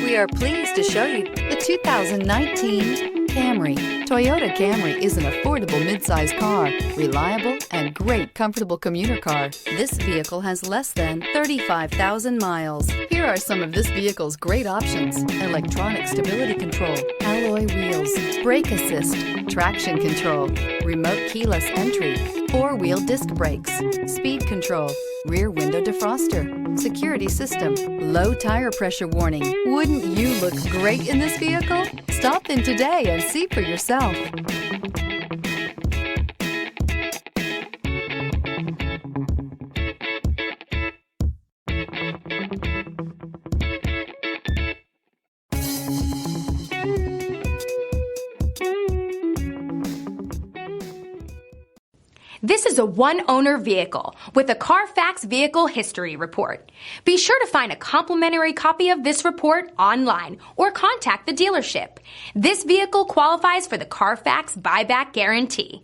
We are pleased to show you the 2019 Camry. Toyota Camry is an affordable midsize car, reliable and great comfortable commuter car. This vehicle has less than 35,000 miles. Here are some of this vehicle's great options: electronic stability control, alloy wheels, brake assist, traction control, remote keyless entry, four-wheel disc brakes, speed control, rear window defroster, security system, low tire pressure warning. Wouldn't you look great in this vehicle? Stop in today and see for yourself. This is a one-owner vehicle with a Carfax Vehicle History Report. Be sure to find a complimentary copy of this report online or contact the dealership. This vehicle qualifies for the Carfax Buyback Guarantee.